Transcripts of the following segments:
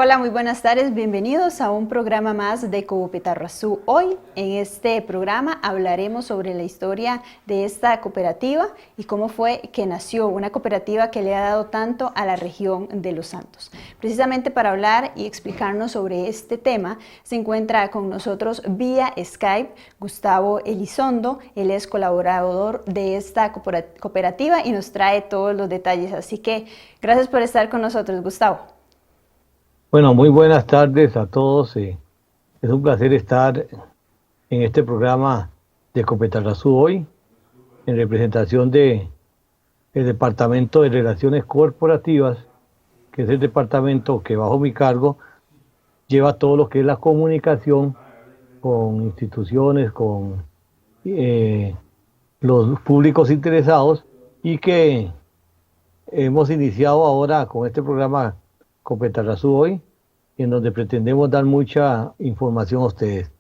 Hola, muy buenas tardes. Bienvenidos a un programa más de Copetarrazú. Hoy en este programa hablaremos sobre la historia de esta cooperativa y cómo fue que nació una cooperativa que le ha dado tanto a la región de Los Santos. Precisamente para hablar y explicarnos sobre este tema se encuentra con nosotros vía Skype Gustavo Elizondo. Él es colaborador de esta cooperativa y nos trae todos los detalles. Así que gracias por estar con nosotros, Gustavo. Bueno, muy buenas tardes a todos. Es un placer estar en este programa de Copetarrazú hoy, en representación del Departamento de Relaciones Corporativas, que es el departamento que bajo mi cargo lleva todo lo que es la comunicación con instituciones, con eh, los públicos interesados y que hemos iniciado ahora con este programa Copetarrazú hoy, en donde pretendemos dar mucha información a ustedes.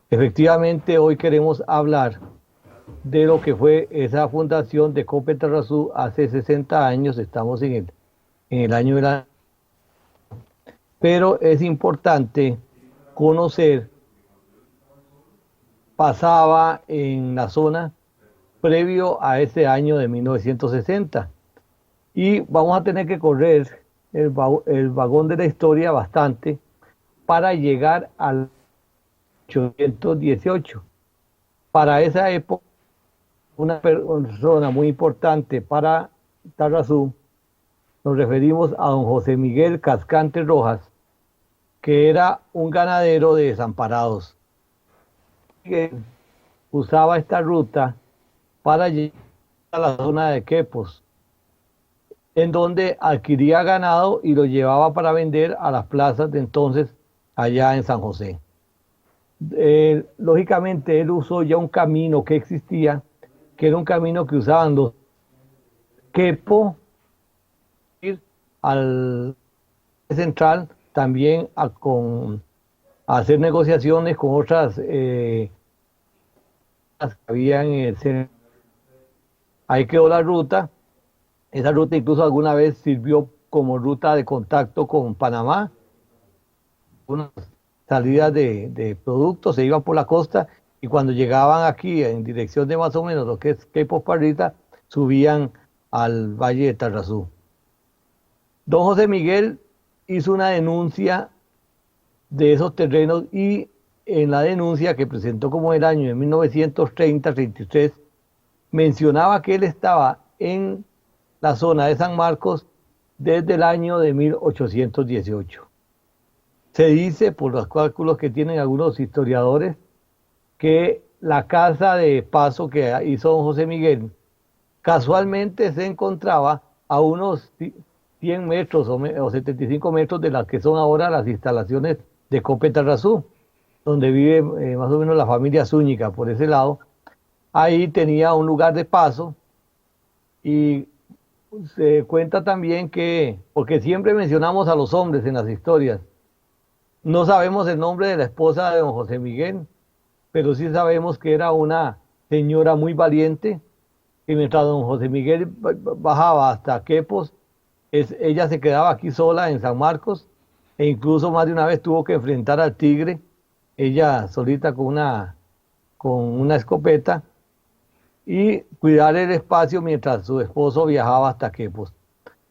Efectivamente, hoy queremos hablar de lo que fue esa fundación de Copetarrazú hace 60 años, estamos en el año de la... Pero es importante conocer, pasaba en la zona previo a ese año de 1960. Y vamos a tener que correr el vagón de la historia bastante para llegar al 818. Para esa época, una persona muy importante para Tarrazú, nos referimos a don José Miguel Cascante Rojas, que era un ganadero de Desamparados, que usaba esta ruta para llegar a la zona de Quepos, en donde adquiría ganado y lo llevaba para vender a las plazas de entonces allá en San José. Lógicamente él usó ya un camino que existía, que era un camino que usaban los quepos ir al central también a hacer negociaciones con otras que había en el centro. Ahí quedó la ruta. Esa ruta incluso alguna vez sirvió como ruta de contacto con Panamá. Unas salidas de productos se iban por la costa y cuando llegaban aquí en dirección de más o menos lo que es Quepos Parrita, subían al Valle de Tarrazú. Don José Miguel hizo una denuncia de esos terrenos y en la denuncia que presentó como el año de 1930-33 mencionaba que él estaba en la zona de San Marcos desde el año de 1818. Se dice, por los cálculos que tienen algunos historiadores, que la casa de paso que hizo don José Miguel casualmente se encontraba a unos 100 metros o 75 metros de las que son ahora las instalaciones de Copetarrazú, donde vive más o menos la familia Zúñiga por ese lado. Ahí tenía un lugar de paso y se cuenta también que, porque siempre mencionamos a los hombres en las historias, no sabemos el nombre de la esposa de don José Miguel, pero sí sabemos que era una señora muy valiente, y mientras don José Miguel bajaba hasta Quepos, ella se quedaba aquí sola en San Marcos, e incluso más de una vez tuvo que enfrentar al tigre, ella solita con una escopeta, y cuidar el espacio mientras su esposo viajaba hasta Quepos.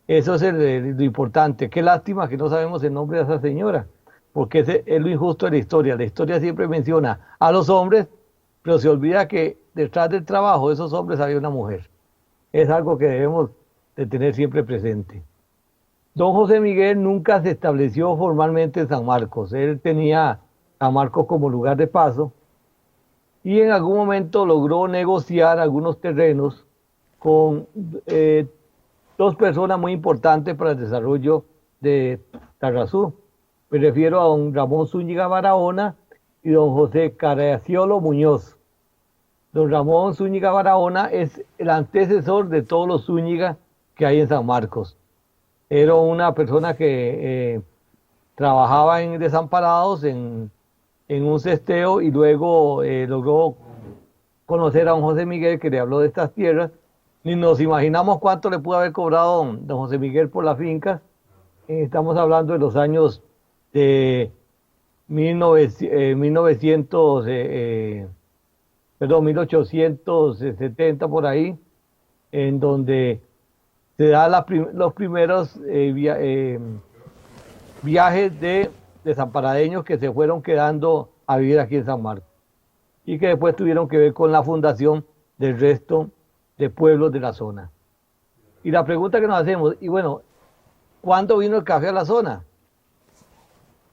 Eso es lo importante. Qué lástima que no sabemos el nombre de esa señora, porque ese es lo injusto de la historia. La historia siempre menciona a los hombres, pero se olvida que detrás del trabajo de esos hombres había una mujer. Es algo que debemos de tener siempre presente. Don José Miguel nunca se estableció formalmente en San Marcos. Él tenía San Marcos como lugar de paso y en algún momento logró negociar algunos terrenos con dos personas muy importantes para el desarrollo de Tarrazú. Me refiero a don Ramón Zúñiga Barahona y don José Caraciolo Muñoz. Don Ramón Zúñiga Barahona es el antecesor de todos los Zúñiga que hay en San Marcos. Era una persona que trabajaba en Desamparados, en un cesteo, y luego logró conocer a don José Miguel, que le habló de estas tierras. Ni nos imaginamos cuánto le pudo haber cobrado don José Miguel por la finca. Estamos hablando de los años de 1870 por ahí, en donde se da los primeros viajes de desamparadeños que se fueron quedando a vivir aquí en San Marcos y que después tuvieron que ver con la fundación del resto de pueblos de la zona. Y la pregunta que nos hacemos, y bueno, ¿cuándo vino el café a la zona?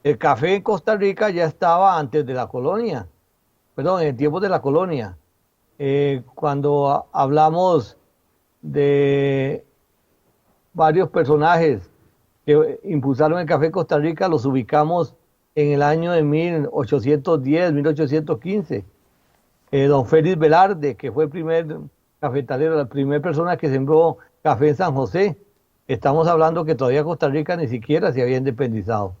El café en Costa Rica ya estaba antes de la colonia, perdón, en tiempos de la colonia. Cuando hablamos de varios personajes que impulsaron el café en Costa Rica, los ubicamos en el año de 1810, 1815. Don Félix Velarde, que fue el primer cafetalero, la primera persona que sembró café en San José. Estamos hablando que todavía Costa Rica ni siquiera se había independizado.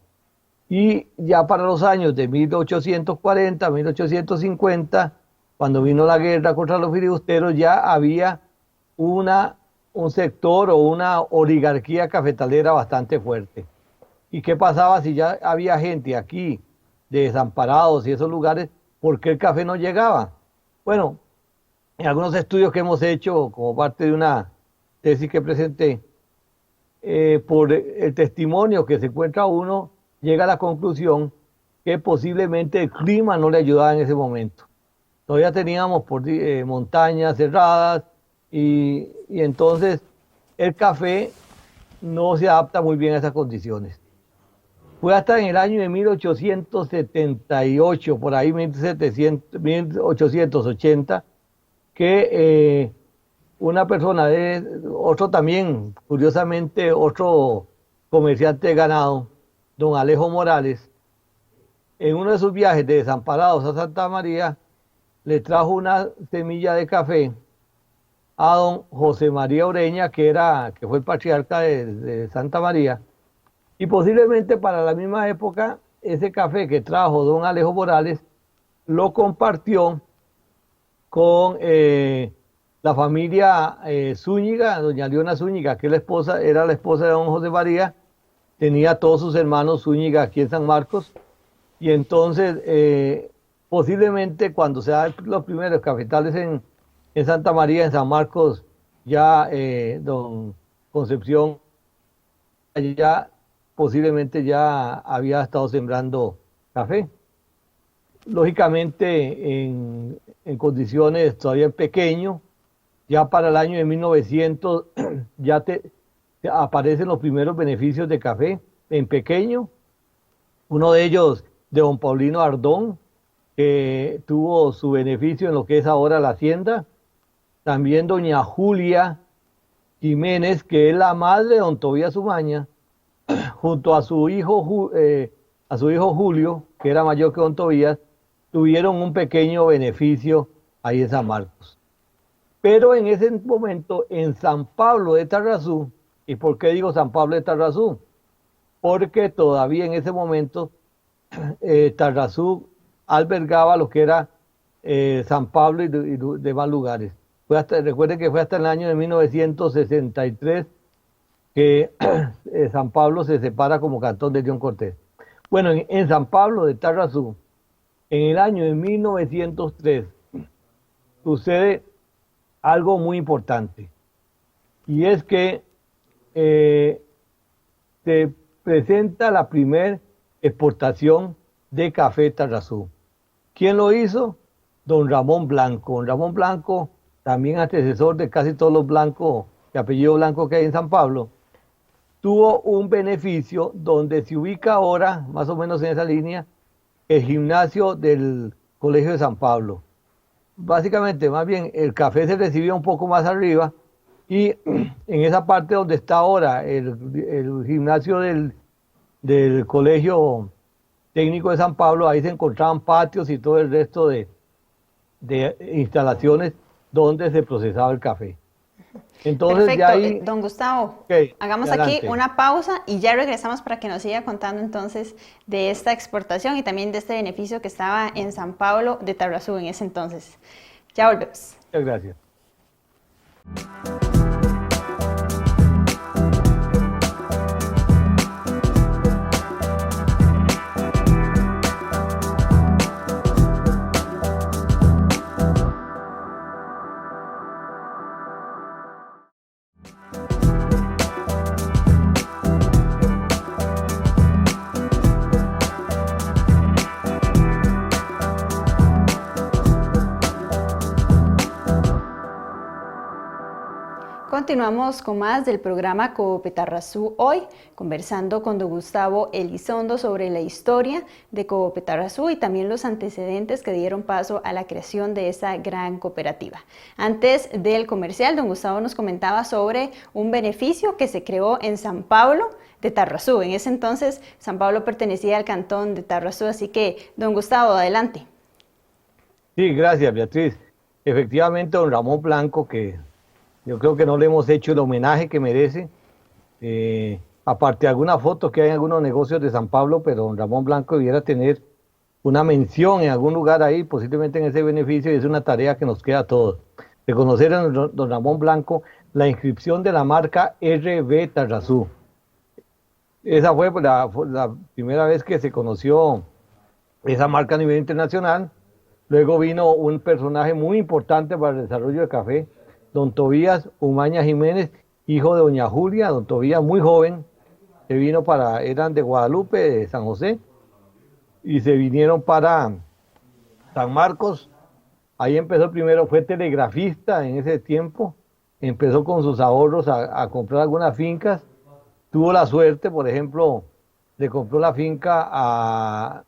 Y ya para los años de 1840, 1850, cuando vino la guerra contra los filibusteros, ya había un sector o una oligarquía cafetalera bastante fuerte. ¿Y qué pasaba si ya había gente aquí, de Desamparados y esos lugares, por qué el café no llegaba? Bueno, en algunos estudios que hemos hecho como parte de una tesis que presenté, por el testimonio que se encuentra uno, llega a la conclusión que posiblemente el clima no le ayudaba en ese momento. Todavía teníamos montañas cerradas y entonces el café no se adapta muy bien a esas condiciones. Fue hasta en el año de 1878, por ahí 1880, que una persona otro también, curiosamente, otro comerciante de ganado, don Alejo Morales, en uno de sus viajes de Desamparados a Santa María, le trajo una semilla de café a don José María Ureña, que fue el patriarca de Santa María, y posiblemente para la misma época, ese café que trajo don Alejo Morales, lo compartió con la familia Zúñiga, doña Leona Zúñiga, que era la esposa de don José María, tenía todos sus hermanos Zúñiga aquí en San Marcos, y entonces posiblemente cuando se dan los primeros cafetales en Santa María, en San Marcos, ya don Concepción, ya posiblemente ya había estado sembrando café. Lógicamente en condiciones todavía pequeño, ya para el año de 1900 ya aparecen los primeros beneficios de café en pequeño. Uno de ellos de don Paulino Ardón, que tuvo su beneficio en lo que es ahora la hacienda. También doña Julia Jiménez, que es la madre de don Tobías Umaña, junto a su hijo Julio, que era mayor que don Tobías, tuvieron un pequeño beneficio ahí en San Marcos. Pero en ese momento, en San Pablo de Tarrazú, ¿y por qué digo San Pablo de Tarrazú? Porque todavía en ese momento Tarrazú albergaba lo que era San Pablo y demás lugares. Recuerden que fue hasta el año de 1963 que San Pablo se separa como cantón de León Cortés. Bueno, en San Pablo de Tarrazú, en el año de 1903, sucede algo muy importante, y es que se presenta la primera exportación de café Tarrazú. ¿Quién lo hizo? Don Ramón Blanco. Don Ramón Blanco, también antecesor de casi todos los blancos, de apellido Blanco que hay en San Pablo, tuvo un beneficio donde se ubica ahora, más o menos en esa línea, el gimnasio del Colegio de San Pablo. Básicamente, más bien, el café se recibía un poco más arriba, y en esa parte donde está ahora el gimnasio del Colegio Técnico de San Pablo, ahí se encontraban patios y todo el resto de instalaciones donde se procesaba el café. Entonces, perfecto, ya ahí, don Gustavo, okay, hagamos adelante. aquí una pausa y ya regresamos para que nos siga contando entonces de esta exportación y también de este beneficio que estaba en San Pablo de Tarrazú en ese entonces. Ya volvemos. Muchas gracias. continuamos con más del programa Copetarrazú hoy, conversando con don Gustavo Elizondo sobre la historia de Copetarrazú y también los antecedentes que dieron paso a la creación de esa gran cooperativa. Antes del comercial, don Gustavo nos comentaba sobre un beneficio que se creó en San Pablo de Tarrazú. En ese entonces, San Pablo pertenecía al cantón de Tarrazú, así que, don Gustavo, adelante. Sí, gracias, Beatriz. Efectivamente, don Ramón Blanco, que yo creo que no le hemos hecho el homenaje que merece, aparte de algunas fotos que hay en algunos negocios de San Pablo, pero don Ramón Blanco debiera tener una mención en algún lugar ahí, posiblemente en ese beneficio, y es una tarea que nos queda a todos. Reconocer a don Ramón Blanco la inscripción de la marca RB Tarrazú. Esa fue la primera vez que se conoció esa marca a nivel internacional. Luego vino un personaje muy importante para el desarrollo del café, don Tobías Umaña Jiménez, hijo de doña Julia. Don Tobías, muy joven, se vino eran de Guadalupe, de San José, y se vinieron para San Marcos. Ahí empezó primero, fue telegrafista en ese tiempo, empezó con sus ahorros a comprar algunas fincas. Tuvo la suerte, por ejemplo, le compró la finca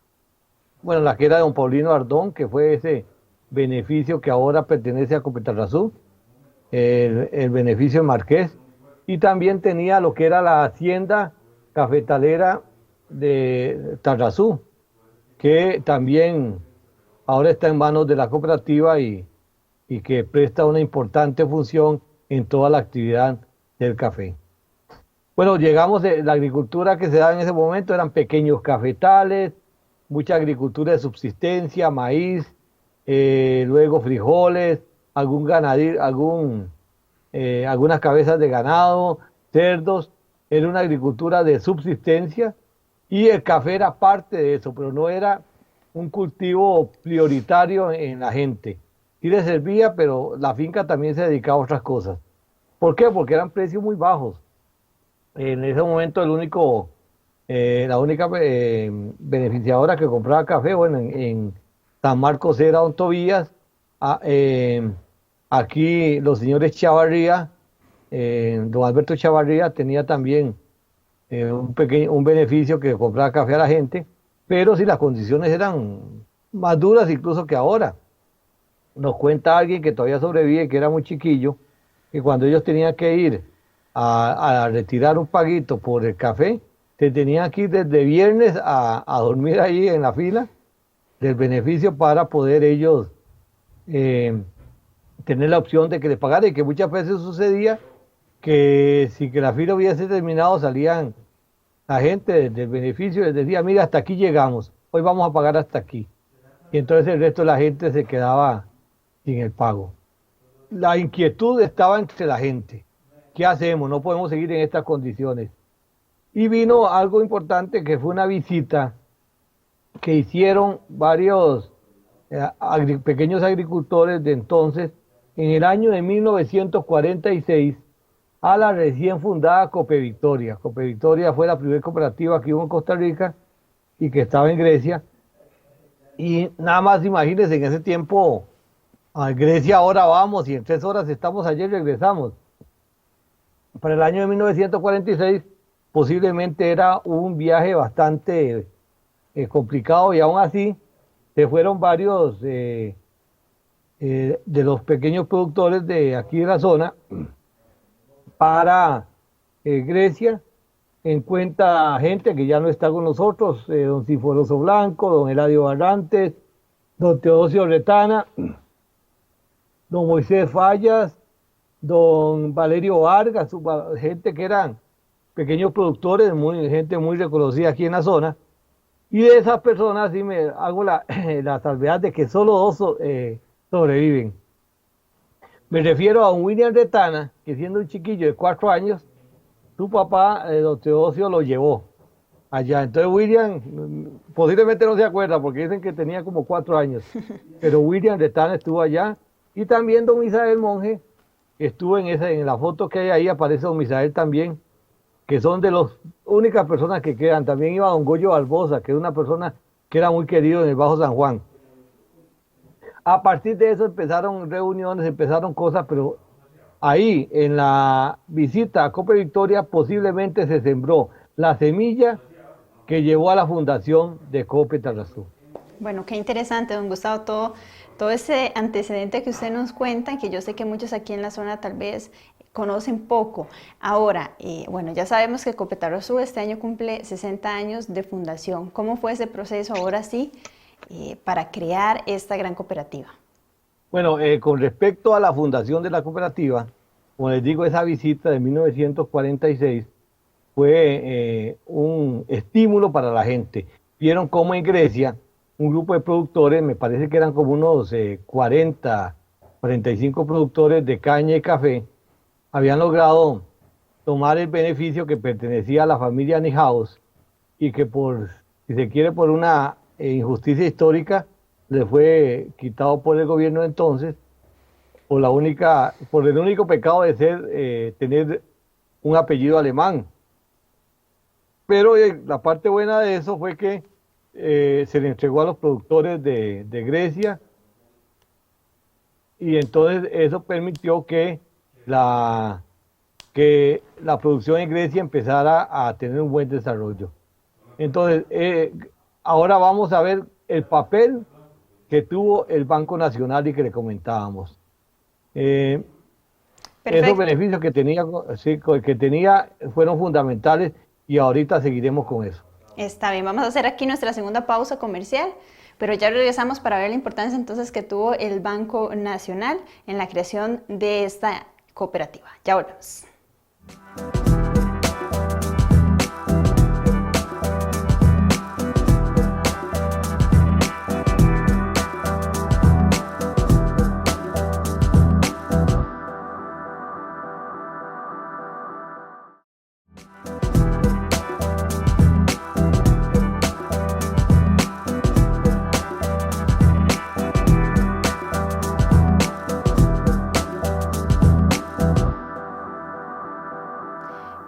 la que era de don Paulino Ardón, que fue ese beneficio que ahora pertenece a Copetarrazú, el beneficio Marqués, y también tenía lo que era la hacienda cafetalera de Tarrazú, que también ahora está en manos de la cooperativa y que presta una importante función en toda la actividad del café. Bueno, llegamos de la agricultura que se daba en ese momento, eran pequeños cafetales, mucha agricultura de subsistencia, maíz, luego frijoles, algún ganadero, algunas cabezas de ganado, cerdos. Era una agricultura de subsistencia y el café era parte de eso, pero no era un cultivo prioritario en la gente. Sí le servía, pero la finca también se dedicaba a otras cosas. ¿Por qué? Porque eran precios muy bajos. En ese momento la única beneficiadora que compraba café, bueno, en San Marcos era don Tobías. Aquí los señores Chavarría, don Alberto Chavarría tenía también un beneficio que compraba café a la gente, pero si las condiciones eran más duras incluso que ahora. Nos cuenta alguien que todavía sobrevive, que era muy chiquillo, que cuando ellos tenían que ir a retirar un paguito por el café, se tenían que ir desde viernes a dormir ahí en la fila del beneficio para poder ellos tener la opción de que les pagaran, y que muchas veces sucedía que si que la fila hubiese terminado, salían la gente del beneficio y les decía, mira, hasta aquí llegamos, hoy vamos a pagar hasta aquí. Y entonces el resto de la gente se quedaba sin el pago. La inquietud estaba entre la gente. ¿Qué hacemos? No podemos seguir en estas condiciones. Y vino algo importante, que fue una visita que hicieron varios pequeños agricultores de entonces, en el año de 1946, a la recién fundada Cope Victoria. Cope Victoria fue la primera cooperativa que hubo en Costa Rica y que estaba en Grecia. Y nada más imagínense, en ese tiempo, a Grecia ahora vamos y en 3 horas estamos allí y regresamos. Para el año de 1946 posiblemente era un viaje bastante complicado, y aún así se fueron varios de los pequeños productores de aquí de la zona para Grecia. En cuenta gente que ya no está con nosotros, don Sinforoso Blanco, don Eladio Barrantes, don Teodosio Retana, don Moisés Fallas, don Valerio Vargas, gente que eran pequeños productores, gente muy reconocida aquí en la zona. Y de esas personas sí me hago la salvedad de que solo 2 sobreviven. Me refiero a un William Retana, que siendo un chiquillo de 4 años, su papá, don Teodosio, lo llevó allá. Entonces William posiblemente no se acuerda porque dicen que tenía como 4 años, pero William Retana estuvo allá. Y también don Misael Monje estuvo en la foto que hay ahí, aparece don Misael también, que son de las únicas personas que quedan. También iba don Goyo Barbosa, que es una persona que era muy querido en el Bajo San Juan. A partir de eso empezaron reuniones, empezaron cosas, pero ahí en la visita a Copa Victoria posiblemente se sembró la semilla que llevó a la fundación de Cope Tarrazú. Bueno, qué interesante, don Gustavo, todo ese antecedente que usted nos cuenta, que yo sé que muchos aquí en la zona tal vez conocen poco. Ahora, bueno, ya sabemos que Cope Tarrazú este año cumple 60 años de fundación. ¿Cómo fue ese proceso ahora sí para crear esta gran cooperativa? Bueno, con respecto a la fundación de la cooperativa, como les digo, esa visita de 1946 fue un estímulo para la gente. Vieron cómo en Grecia un grupo de productores, me parece que eran como unos 40, 45 productores de caña y café, habían logrado tomar el beneficio que pertenecía a la familia Nihaus y que por, si se quiere, por una injusticia histórica, le fue quitado por el gobierno de entonces, por el único pecado de tener un apellido alemán. Pero la parte buena de eso fue que se le entregó a los productores de Grecia, y entonces eso permitió que la producción en Grecia empezara a tener un buen desarrollo. Entonces, ahora vamos a ver el papel que tuvo el Banco Nacional y que le comentábamos. Esos beneficios que tenía fueron fundamentales y ahorita seguiremos con eso. Está bien, vamos a hacer aquí nuestra segunda pausa comercial, pero ya regresamos para ver la importancia entonces que tuvo el Banco Nacional en la creación de esta cooperativa. Ya volvemos.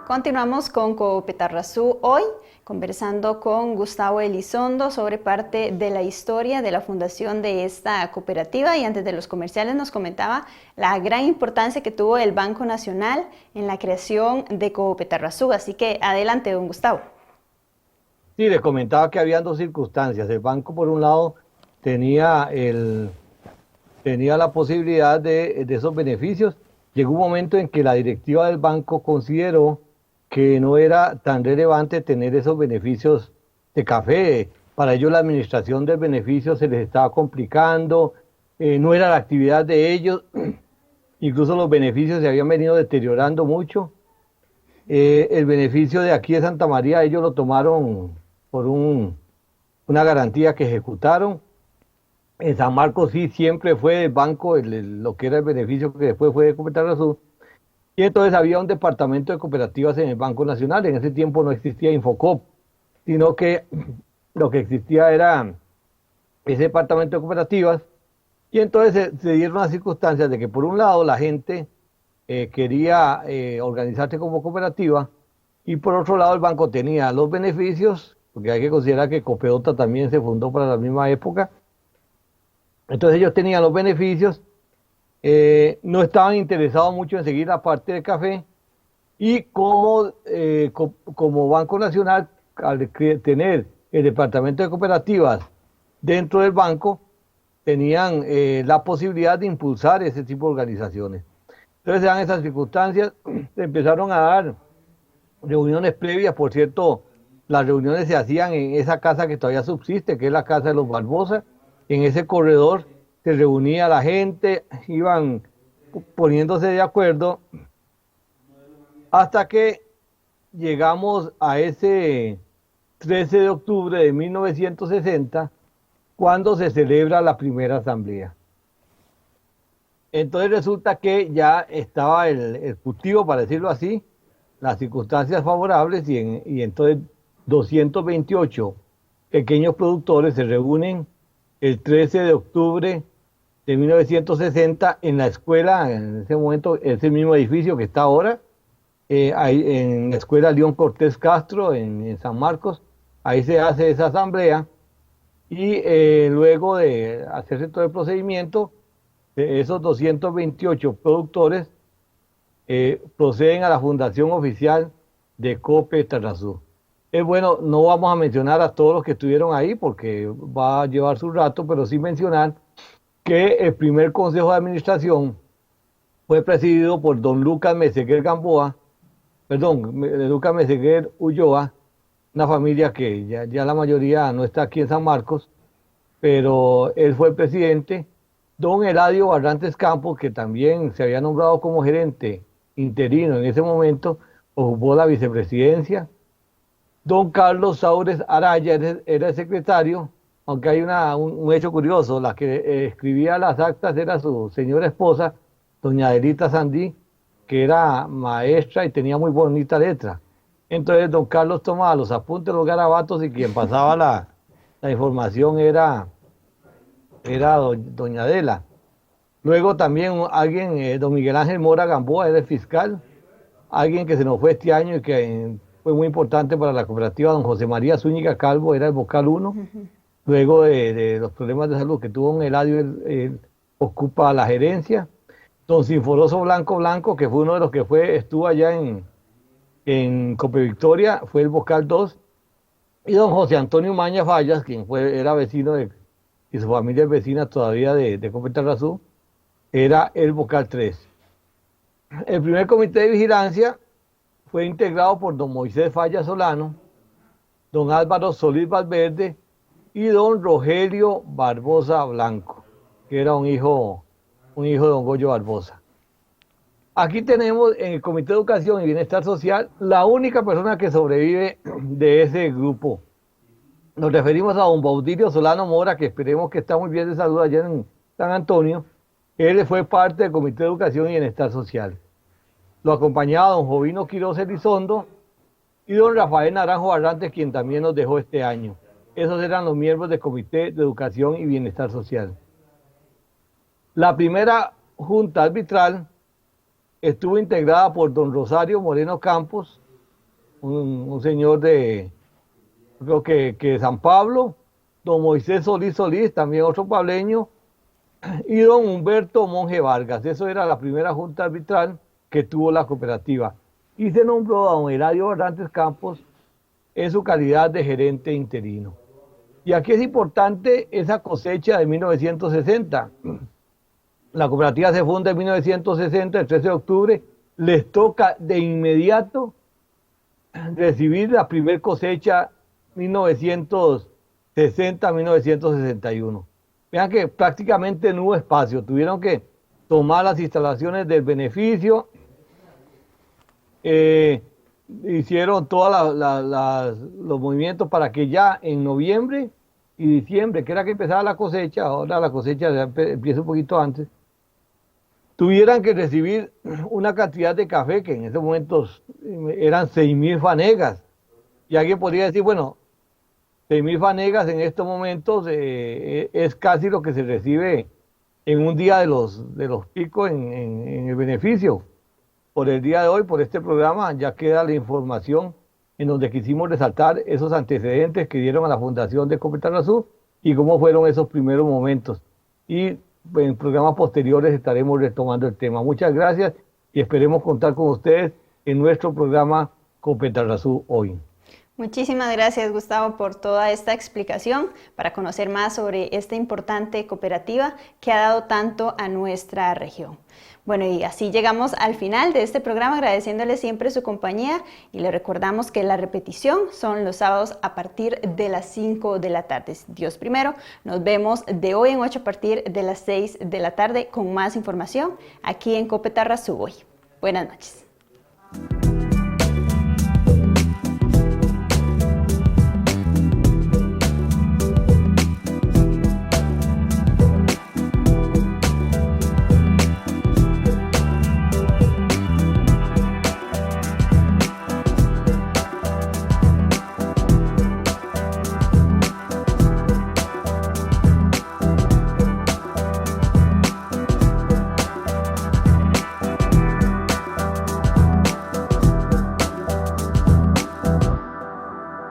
Continuamos con Cope Tarrazú hoy, conversando con Gustavo Elizondo sobre parte de la historia de la fundación de esta cooperativa, y antes de los comerciales nos comentaba la gran importancia que tuvo el Banco Nacional en la creación de Cope Tarrazú. Así que adelante, don Gustavo. Sí, les comentaba que habían dos circunstancias. El banco, por un lado, tenía la posibilidad de esos beneficios. Llegó un momento en que la directiva del banco consideró que no era tan relevante tener esos beneficios de café. Para ellos la administración del beneficio se les estaba complicando, no era la actividad de ellos, incluso los beneficios se habían venido deteriorando mucho. El beneficio de aquí de Santa María ellos lo tomaron por una garantía que ejecutaron. En San Marcos sí siempre fue del banco lo que era el beneficio que después fue de Cope Tarrazú. Y entonces había un departamento de cooperativas en el Banco Nacional. En ese tiempo no existía Infocop, sino que lo que existía era ese departamento de cooperativas. Y entonces se dieron las circunstancias de que por un lado la gente quería organizarse como cooperativa, y por otro lado el banco tenía los beneficios, porque hay que considerar que Copeota también se fundó para la misma época. Entonces ellos tenían los beneficios. No estaban interesados mucho en seguir la parte de café, y como Banco Nacional, al tener el departamento de cooperativas dentro del banco, tenían la posibilidad de impulsar ese tipo de organizaciones. Entonces se dan esas circunstancias, se empezaron a dar reuniones previas. Por cierto, las reuniones se hacían en esa casa que todavía subsiste, que es la casa de los Barbosa. En ese corredor se reunía la gente, iban poniéndose de acuerdo, hasta que llegamos a ese 13 de octubre de 1960, cuando se celebra la primera asamblea. Entonces resulta que ya estaba el cultivo, para decirlo así, las circunstancias favorables, y entonces 228 pequeños productores se reúnen el 13 de octubre de 1960 en la escuela. En ese momento es el mismo edificio que está ahora, en la escuela León Cortés Castro, en San Marcos. Ahí se hace esa asamblea, y luego de hacerse todo el procedimiento, esos 228 productores proceden a la fundación oficial de COPE Tarrazú. Es bueno, no vamos a mencionar a todos los que estuvieron ahí porque va a llevar su rato, pero sí mencionar que el primer consejo de administración fue presidido por don Lucas Meseguer Gamboa, Lucas Meseguer Ulloa, una familia que ya la mayoría no está aquí en San Marcos, pero él fue el presidente. Don Eladio Barrantes Campos, que también se había nombrado como gerente interino en ese momento, ocupó la vicepresidencia. Don Carlos Saures Araya era el secretario, aunque hay un hecho curioso, la que escribía las actas era su señora esposa, doña Adelita Sandí, que era maestra y tenía muy bonita letra. Entonces don Carlos tomaba los apuntes, los garabatos, y quien pasaba la información era doña Adela. Luego también alguien, don Miguel Ángel Mora Gamboa, era el fiscal, alguien que se nos fue este año y que fue muy importante para la cooperativa, don José María Zúñiga Calvo, era el vocal 1. Luego de los problemas de salud que tuvo don Eladio, él ocupa la gerencia. Don Sinforoso Blanco, que fue uno de los que estuvo allá en Cope Victoria, fue el vocal 2. Y don José Antonio Maña Fallas, quien era vecino y su familia es vecina todavía de Cope Tarrazú, era el vocal 3. El primer comité de vigilancia fue integrado por don Moisés Falla Solano, don Álvaro Solís Valverde y don Rogelio Barbosa Blanco, que era un hijo de don Goyo Barbosa. Aquí tenemos en el Comité de Educación y Bienestar Social la única persona que sobrevive de ese grupo. Nos referimos a don Baudilio Solano Mora, que esperemos que está muy bien de salud allá en San Antonio. Él fue parte del Comité de Educación y Bienestar Social. Lo acompañaba don Jovino Quiroz Elizondo y don Rafael Naranjo Barrantes, quien también nos dejó este año. Esos eran los miembros del Comité de Educación y Bienestar Social. La primera junta arbitral estuvo integrada por don Rosario Moreno Campos, un señor creo que San Pablo, don Moisés Solís, también otro pableño, y don Humberto Monje Vargas. Eso era la primera junta arbitral que tuvo la cooperativa. Y se nombró a don Eladio Barrantes Campos en su calidad de gerente interino. Y aquí es importante esa cosecha de 1960. La cooperativa se funda en 1960, el 13 de octubre. Les toca de inmediato recibir la primer cosecha 1960-1961. Vean que prácticamente no hubo espacio. Tuvieron que tomar las instalaciones del beneficio. Hicieron todos los movimientos para que ya en noviembre y diciembre, que era que empezaba la cosecha, ahora la cosecha empieza un poquito antes, tuvieran que recibir una cantidad de café que en esos momentos eran 6.000 fanegas. Y alguien podría decir, bueno, 6.000 fanegas en estos momentos es casi lo que se recibe en un día de los picos en el beneficio. Por el día de hoy, por este programa, ya queda la información en donde quisimos resaltar esos antecedentes que dieron a la fundación de Cope Tarrazú y cómo fueron esos primeros momentos. Y en programas posteriores estaremos retomando el tema. Muchas gracias y esperemos contar con ustedes en nuestro programa Cope Tarrazú hoy. Muchísimas gracias, Gustavo, por toda esta explicación para conocer más sobre esta importante cooperativa que ha dado tanto a nuestra región. Bueno, y así llegamos al final de este programa, agradeciéndole siempre su compañía y le recordamos que la repetición son los sábados a partir de las 5 de la tarde. Dios primero, nos vemos de hoy en 8 a partir de las 6 de la tarde con más información aquí en Cope Tarrazú hoy. Buenas noches.